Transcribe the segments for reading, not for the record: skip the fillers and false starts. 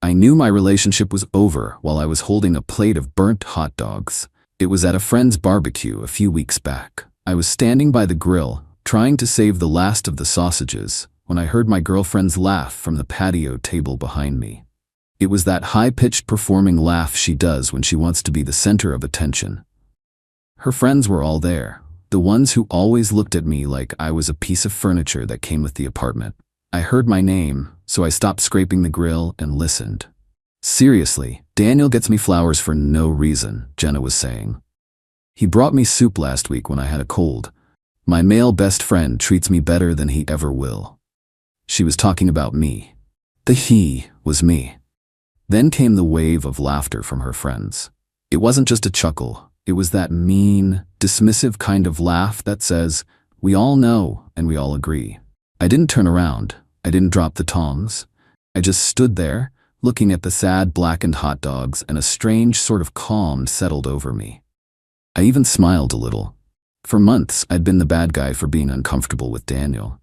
I knew my relationship was over while I was holding a plate of burnt hot dogs. It was at a friend's barbecue a few weeks back. I was standing by the grill, trying to save the last of the sausages, when I heard my girlfriend's laugh from the patio table behind me. It was that high-pitched performing laugh she does when she wants to be the center of attention. Her friends were all there, the ones who always looked at me like I was a piece of furniture that came with the apartment. I heard my name, so I stopped scraping the grill and listened. "Seriously, Daniel gets me flowers for no reason," Jenna was saying. "He brought me soup last week when I had a cold. My male best friend treats me better than he ever will." She was talking about me. The he was me. Then came the wave of laughter from her friends. It wasn't just a chuckle. It was that mean, dismissive kind of laugh that says, "We all know and we all agree." I didn't turn around. I didn't drop the tongs. I just stood there, looking at the sad blackened hot dogs, and a strange sort of calm settled over me. I even smiled a little. For months, I'd been the bad guy for being uncomfortable with Daniel.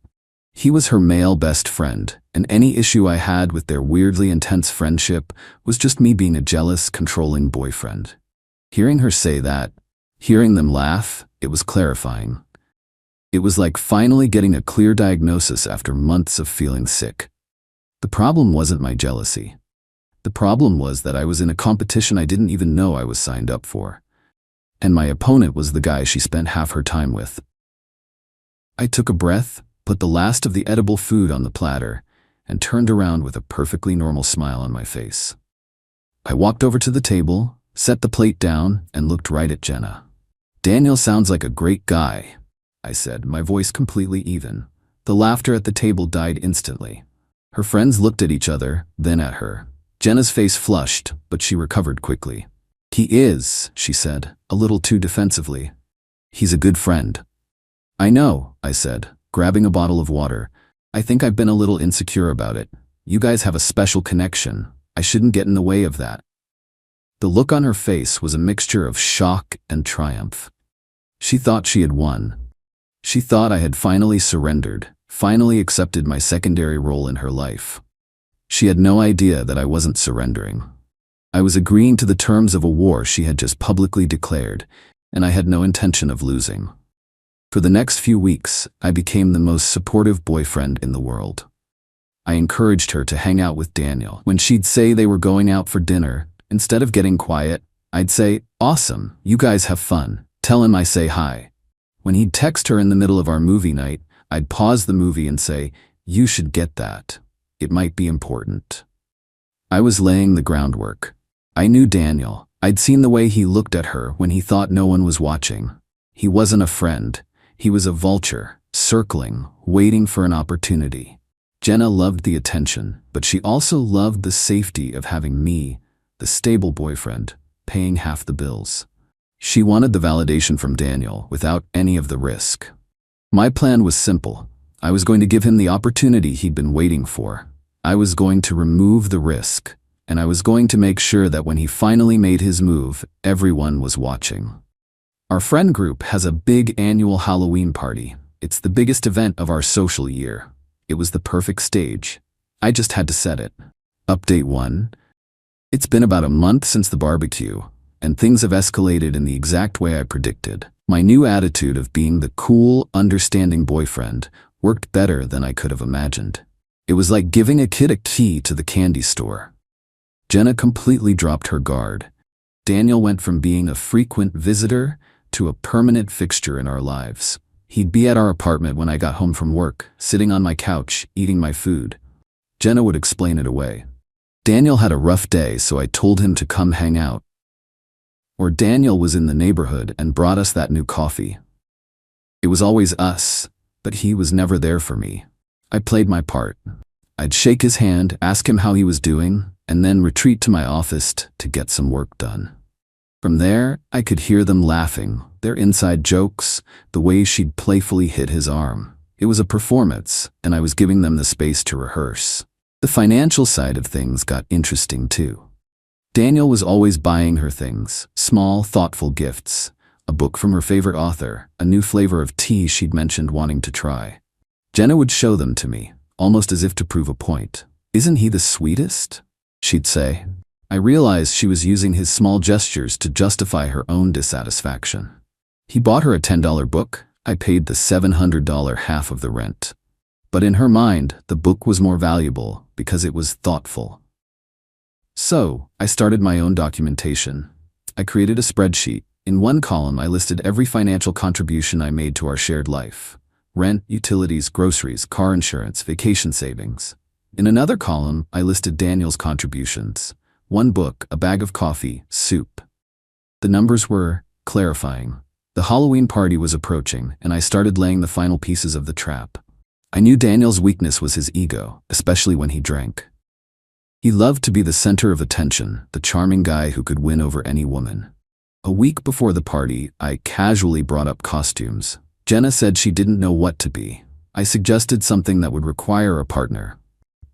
He was her male best friend, and any issue I had with their weirdly intense friendship was just me being a jealous, controlling boyfriend. Hearing her say that, hearing them laugh, it was clarifying. It was like finally getting a clear diagnosis after months of feeling sick. The problem wasn't my jealousy. The problem was that I was in a competition I didn't even know I was signed up for. And my opponent was the guy she spent half her time with. I took a breath, put the last of the edible food on the platter, and turned around with a perfectly normal smile on my face. I walked over to the table, set the plate down, and looked right at Jenna. "Daniel sounds like a great guy," I said, my voice completely even. The laughter at the table died instantly. Her friends looked at each other, then at her. Jenna's face flushed, but she recovered quickly. "He is," she said, a little too defensively. "He's a good friend." "I know," I said, grabbing a bottle of water. "I think I've been a little insecure about it. You guys have a special connection. I shouldn't get in the way of that." The look on her face was a mixture of shock and triumph. She thought she had won. She thought I had finally surrendered, finally accepted my secondary role in her life. She had no idea that I wasn't surrendering. I was agreeing to the terms of a war she had just publicly declared, and I had no intention of losing. For the next few weeks, I became the most supportive boyfriend in the world. I encouraged her to hang out with Daniel. When she'd say they were going out for dinner, instead of getting quiet, I'd say, "Awesome, you guys have fun. Tell him I say hi." When he'd text her in the middle of our movie night, I'd pause the movie and say, "You should get that. It might be important." I was laying the groundwork. I knew Daniel. I'd seen the way he looked at her when he thought no one was watching. He wasn't a friend. He was a vulture, circling, waiting for an opportunity. Jenna loved the attention, but she also loved the safety of having me, the stable boyfriend, paying half the bills. She wanted the validation from Daniel without any of the risk. My plan was simple. I was going to give him the opportunity he'd been waiting for. I was going to remove the risk, and I was going to make sure that when he finally made his move, everyone was watching. Our friend group has a big annual Halloween party. It's the biggest event of our social year. It was the perfect stage. I just had to set it. Update 1. It's been about a month since the barbecue, and things have escalated in the exact way I predicted. My new attitude of being the cool, understanding boyfriend worked better than I could have imagined. It was like giving a kid a key to the candy store. Jenna completely dropped her guard. Daniel went from being a frequent visitor to a permanent fixture in our lives. He'd be at our apartment when I got home from work, sitting on my couch, eating my food. Jenna would explain it away. Daniel had a rough day, so I told him to come hang out. Or Daniel was in the neighborhood and brought us that new coffee. It was always us, but he was never there for me. I played my part. I'd shake his hand, ask him how he was doing, and then retreat to my office to get some work done. From there, I could hear them laughing, their inside jokes, the way she'd playfully hit his arm. It was a performance, and I was giving them the space to rehearse. The financial side of things got interesting too. Daniel was always buying her things, small, thoughtful gifts, a book from her favorite author, a new flavor of tea she'd mentioned wanting to try. Jenna would show them to me, almost as if to prove a point. "Isn't he the sweetest?" she'd say. I realized she was using his small gestures to justify her own dissatisfaction. He bought her a $10 book. I paid the $700 half of the rent. But in her mind, the book was more valuable because it was thoughtful. So, I started my own documentation. I created a spreadsheet. In one column, I listed every financial contribution I made to our shared life: rent, utilities, groceries, car insurance, vacation savings. In another column, I listed Daniel's contributions: one book, a bag of coffee, soup. The numbers were clarifying. The Halloween party was approaching, and I started laying the final pieces of the trap. I knew Daniel's weakness was his ego, especially when he drank. He loved to be the center of attention, the charming guy who could win over any woman. A week before the party, I casually brought up costumes. Jenna said she didn't know what to be. I suggested something that would require a partner.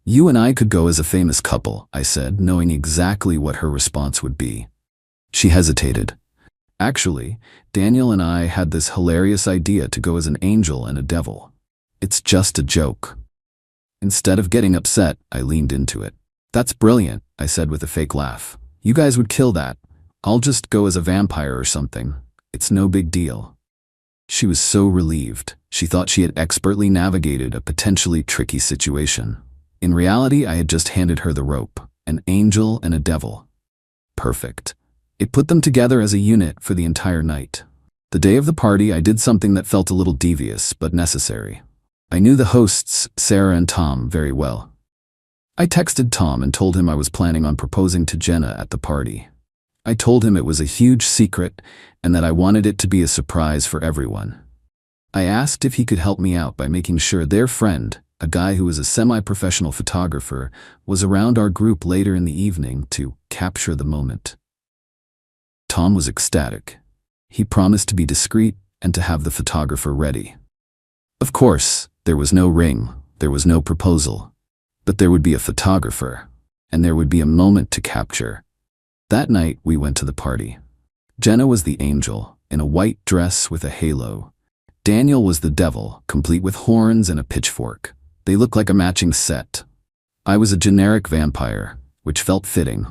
You and I could go as a famous couple, I said, knowing exactly what her response would be. She hesitated. Actually, Daniel and I had this hilarious idea to go as an angel and a devil. It's just a joke. Instead of getting upset, I leaned into it. That's brilliant, I said with a fake laugh. You guys would kill that. I'll just go as a vampire or something. It's no big deal. She was so relieved. She thought she had expertly navigated a potentially tricky situation. In reality, I had just handed her the rope, an angel and a devil. Perfect. It put them together as a unit for the entire night. The day of the party, I did something that felt a little devious, but necessary. I knew the hosts, Sarah and Tom, very well. I texted Tom and told him I was planning on proposing to Jenna at the party. I told him it was a huge secret and that I wanted it to be a surprise for everyone. I asked if he could help me out by making sure their friend, a guy who was a semi-professional photographer, was around our group later in the evening to capture the moment. Tom was ecstatic. He promised to be discreet and to have the photographer ready. Of course, there was no ring, there was no proposal, but there would be a photographer, and there would be a moment to capture. That night, we went to the party. Jenna was the angel, in a white dress with a halo. Daniel was the devil, complete with horns and a pitchfork. They looked like a matching set. I was a generic vampire, which felt fitting.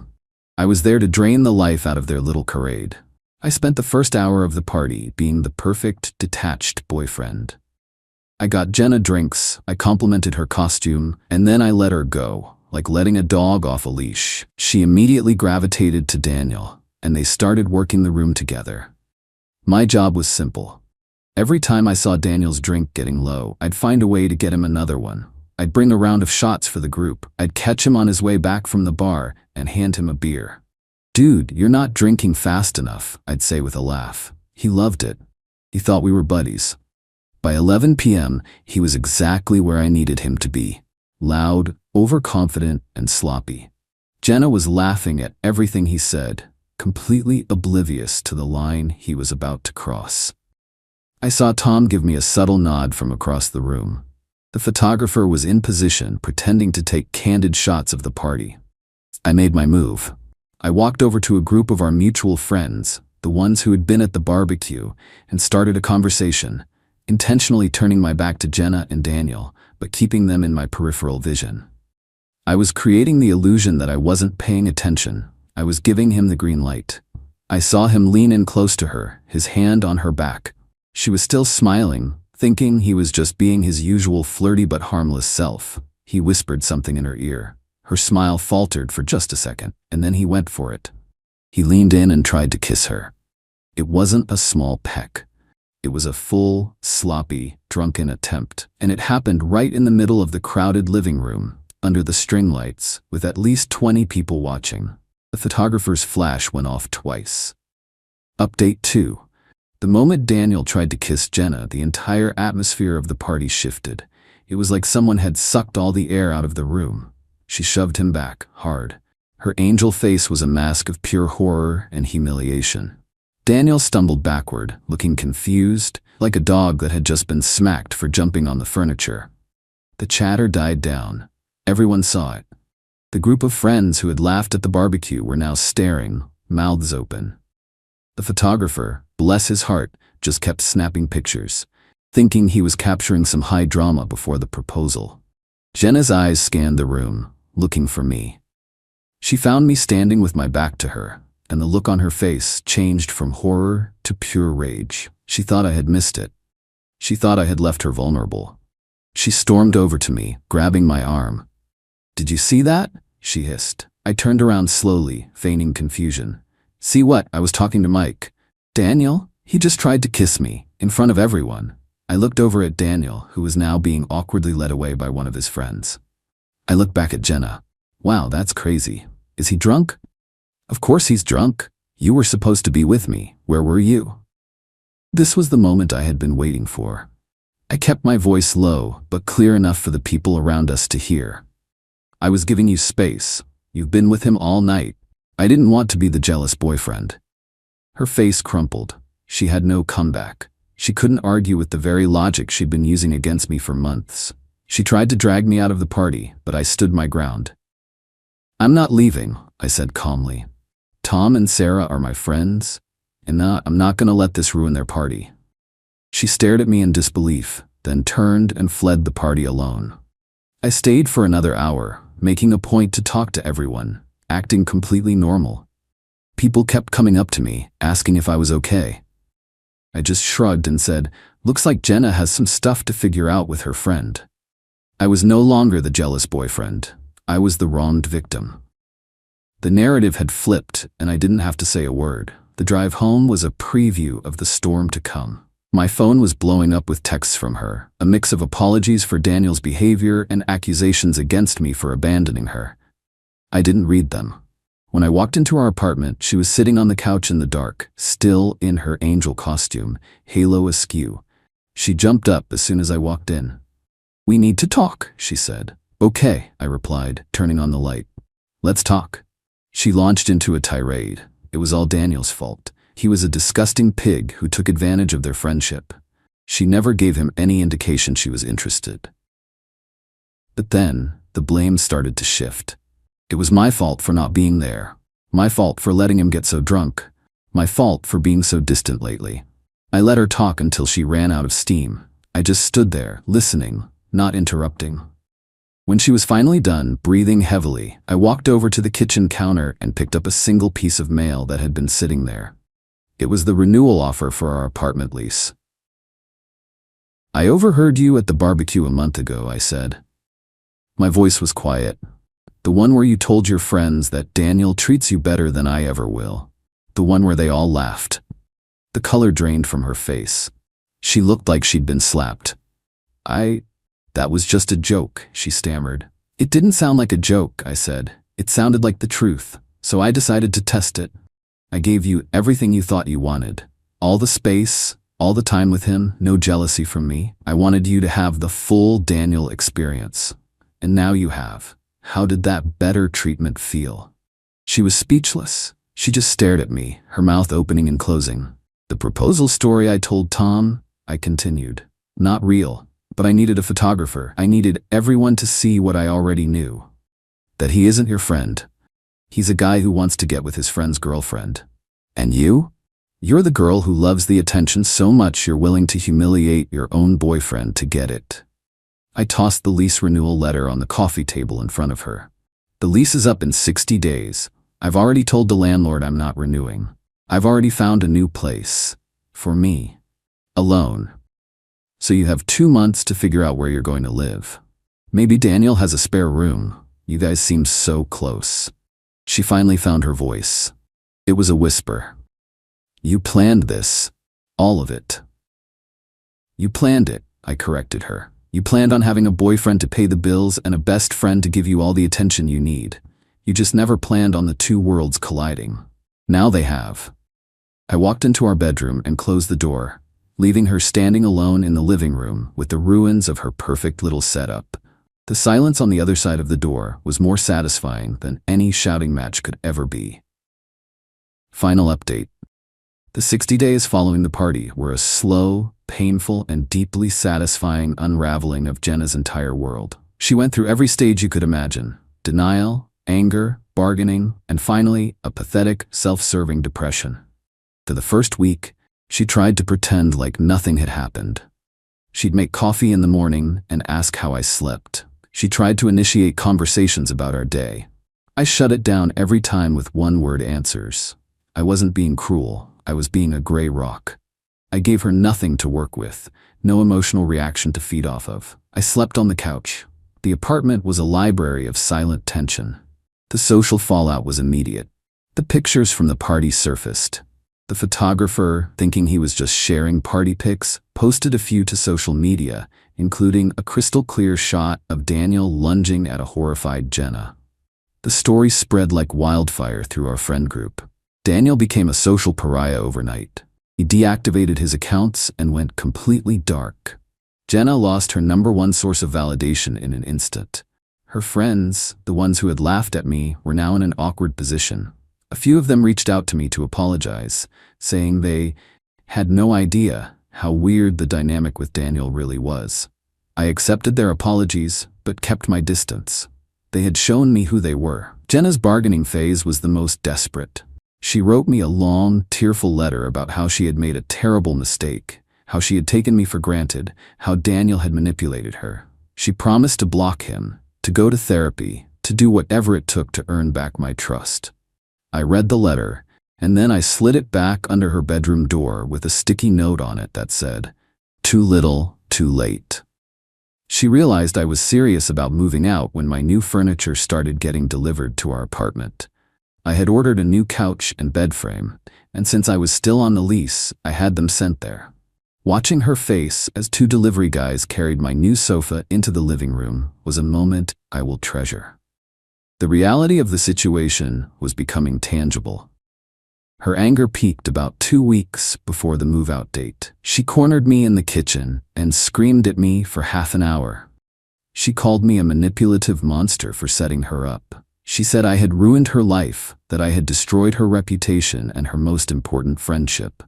I was there to drain the life out of their little charade. I spent the first hour of the party being the perfect, detached boyfriend. I got Jenna drinks, I complimented her costume, and then I let her go, like letting a dog off a leash. She immediately gravitated to Daniel, and they started working the room together. My job was simple. Every time I saw Daniel's drink getting low, I'd find a way to get him another one. I'd bring a round of shots for the group. I'd catch him on his way back from the bar and hand him a beer. "Dude, you're not drinking fast enough," I'd say with a laugh. He loved it. He thought we were buddies. By 11 p.m., he was exactly where I needed him to be. Loud, overconfident, and sloppy. Jenna was laughing at everything he said, completely oblivious to the line he was about to cross. I saw Tom give me a subtle nod from across the room. The photographer was in position, pretending to take candid shots of the party. I made my move. I walked over to a group of our mutual friends, the ones who had been at the barbecue, and started a conversation, intentionally turning my back to Jenna and Daniel, but keeping them in my peripheral vision. I was creating the illusion that I wasn't paying attention. I was giving him the green light. I saw him lean in close to her, his hand on her back. She was still smiling, thinking he was just being his usual flirty but harmless self. He whispered something in her ear. Her smile faltered for just a second, and then he went for it. He leaned in and tried to kiss her. It wasn't a small peck. It was a full, sloppy, drunken attempt, and it happened right in the middle of the crowded living room, under the string lights, with at least 20 people watching. The photographer's flash went off twice. Update 2. The moment Daniel tried to kiss Jenna, the entire atmosphere of the party shifted. It was like someone had sucked all the air out of the room. She shoved him back, hard. Her angel face was a mask of pure horror and humiliation. Daniel stumbled backward, looking confused, like a dog that had just been smacked for jumping on the furniture. The chatter died down. Everyone saw it. The group of friends who had laughed at the barbecue were now staring, mouths open. The photographer, bless his heart, just kept snapping pictures, thinking he was capturing some high drama before the proposal. Jenna's eyes scanned the room, looking for me. She found me standing with my back to her, and the look on her face changed from horror to pure rage. She thought I had missed it. She thought I had left her vulnerable. She stormed over to me, grabbing my arm. "Did you see that?" she hissed. I turned around slowly, feigning confusion. "See what? I was talking to Mike. Daniel? He just tried to kiss me, in front of everyone." I looked over at Daniel, who was now being awkwardly led away by one of his friends. I looked back at Jenna. "Wow, that's crazy. Is he drunk?" "Of course he's drunk. You were supposed to be with me. Where were you?" This was the moment I had been waiting for. I kept my voice low, but clear enough for the people around us to hear. "I was giving you space. You've been with him all night. I didn't want to be the jealous boyfriend." Her face crumpled. She had no comeback. She couldn't argue with the very logic she'd been using against me for months. She tried to drag me out of the party, but I stood my ground. "I'm not leaving," I said calmly. "Tom and Sarah are my friends, and I'm not going to let this ruin their party." She stared at me in disbelief, then turned and fled the party alone. I stayed for another hour, making a point to talk to everyone, acting completely normal. People kept coming up to me, asking if I was okay. I just shrugged and said, "Looks like Jenna has some stuff to figure out with her friend." I was no longer the jealous boyfriend. I was the wronged victim. The narrative had flipped, and I didn't have to say a word. The drive home was a preview of the storm to come. My phone was blowing up with texts from her, a mix of apologies for Daniel's behavior and accusations against me for abandoning her. I didn't read them. When I walked into our apartment, she was sitting on the couch in the dark, still in her angel costume, halo askew. She jumped up as soon as I walked in. "We need to talk," she said. "Okay," I replied, turning on the light. "Let's talk." She launched into a tirade. It was all Daniel's fault. He was a disgusting pig who took advantage of their friendship. She never gave him any indication she was interested. But then, the blame started to shift. It was my fault for not being there. My fault for letting him get so drunk. My fault for being so distant lately. I let her talk until she ran out of steam. I just stood there, listening, not interrupting. When she was finally done, breathing heavily, I walked over to the kitchen counter and picked up a single piece of mail that had been sitting there. It was the renewal offer for our apartment lease. "I overheard you at the barbecue a month ago," I said. My voice was quiet. "The one where you told your friends that Daniel treats you better than I ever will. The one where they all laughed." The color drained from her face. She looked like she'd been slapped. That was just a joke," she stammered. "It didn't sound like a joke," I said. "It sounded like the truth, so I decided to test it. I gave you everything you thought you wanted. All the space, all the time with him, no jealousy from me. I wanted you to have the full Daniel experience. And now you have. How did that better treatment feel?" She was speechless. She just stared at me, her mouth opening and closing. "The proposal story I told Tom," I continued. "Not real, but I needed a photographer. I needed everyone to see what I already knew. That he isn't your friend. He's a guy who wants to get with his friend's girlfriend. And you? You're the girl who loves the attention so much you're willing to humiliate your own boyfriend to get it." I tossed the lease renewal letter on the coffee table in front of her. "The lease is up in 60 days. I've already told the landlord I'm not renewing. I've already found a new place. For me. Alone. So you have 2 months to figure out where you're going to live. Maybe Daniel has a spare room. You guys seem so close." She finally found her voice. It was a whisper. "You planned this. All of it." "You planned it," I corrected her. "You planned on having a boyfriend to pay the bills and a best friend to give you all the attention you need. You just never planned on the two worlds colliding. Now they have." I walked into our bedroom and closed the door, leaving her standing alone in the living room with the ruins of her perfect little setup. The silence on the other side of the door was more satisfying than any shouting match could ever be. Final update. The 60 days following the party were a slow, painful, and deeply satisfying unraveling of Jenna's entire world. She went through every stage you could imagine: denial, anger, bargaining, and finally, a pathetic, self-serving depression. For the first week, she tried to pretend like nothing had happened. She'd make coffee in the morning and ask how I slept. She tried to initiate conversations about our day. I shut it down every time with one-word answers. I wasn't being cruel, I was being a gray rock. I gave her nothing to work with, no emotional reaction to feed off of. I slept on the couch. The apartment was a library of silent tension. The social fallout was immediate. The pictures from the party surfaced. The photographer, thinking he was just sharing party pics, posted a few to social media, including a crystal-clear shot of Daniel lunging at a horrified Jenna. The story spread like wildfire through our friend group. Daniel became a social pariah overnight. He deactivated his accounts and went completely dark. Jenna lost her #1 source of validation in an instant. Her friends, the ones who had laughed at me, were now in an awkward position. A few of them reached out to me to apologize, saying they had no idea how weird the dynamic with Daniel really was. I accepted their apologies, but kept my distance. They had shown me who they were. Jenna's bargaining phase was the most desperate. She wrote me a long, tearful letter about how she had made a terrible mistake, how she had taken me for granted, how Daniel had manipulated her. She promised to block him, to go to therapy, to do whatever it took to earn back my trust. I read the letter, and then I slid it back under her bedroom door with a sticky note on it that said, "Too little, too late." She realized I was serious about moving out when my new furniture started getting delivered to our apartment. I had ordered a new couch and bed frame, and since I was still on the lease, I had them sent there. Watching her face as 2 delivery guys carried my new sofa into the living room was a moment I will treasure. The reality of the situation was becoming tangible. Her anger peaked about 2 weeks before the move-out date. She cornered me in the kitchen and screamed at me for half an hour. She called me a manipulative monster for setting her up. She said I had ruined her life, that I had destroyed her reputation and her most important friendship.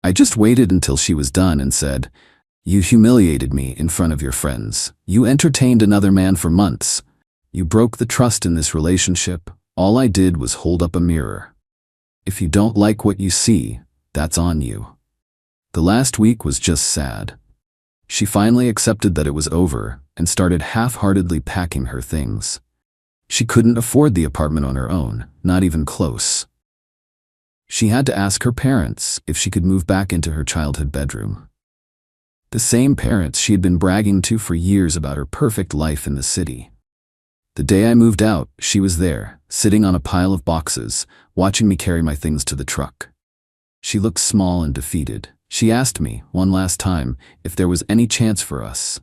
I just waited until she was done and said, "You humiliated me in front of your friends. You entertained another man for months. You broke the trust in this relationship. All I did was hold up a mirror. If you don't like what you see, that's on you." The last week was just sad. She finally accepted that it was over and started half-heartedly packing her things. She couldn't afford the apartment on her own, not even close. She had to ask her parents if she could move back into her childhood bedroom. The same parents she had been bragging to for years about her perfect life in the city. The day I moved out, she was there, sitting on a pile of boxes, watching me carry my things to the truck. She looked small and defeated. She asked me, one last time, if there was any chance for us.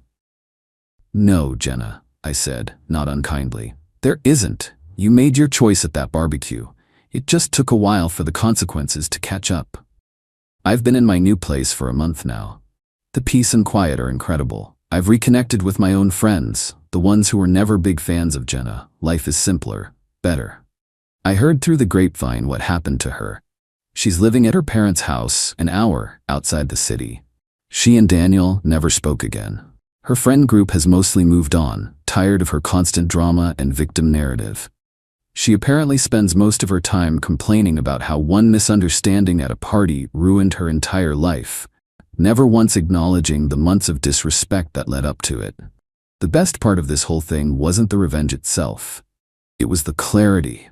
"No, Jenna," I said, not unkindly. "There isn't. You made your choice at that barbecue. It just took a while for the consequences to catch up. I've been in my new place for a month now. The peace and quiet are incredible. I've reconnected with my own friends, the ones who were never big fans of Jenna. Life is simpler, better." I heard through the grapevine what happened to her. She's living at her parents' house, an hour outside the city. She and Daniel never spoke again. Her friend group has mostly moved on, tired of her constant drama and victim narrative. She apparently spends most of her time complaining about how one misunderstanding at a party ruined her entire life, never once acknowledging the months of disrespect that led up to it. The best part of this whole thing wasn't the revenge itself. It was the clarity.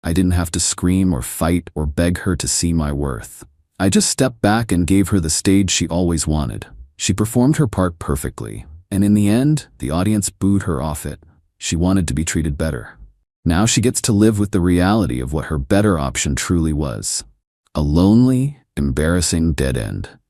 I didn't have to scream or fight or beg her to see my worth. I just stepped back and gave her the stage she always wanted. She performed her part perfectly, and in the end, the audience booed her off it. She wanted to be treated better. Now she gets to live with the reality of what her better option truly was. A lonely, embarrassing dead end.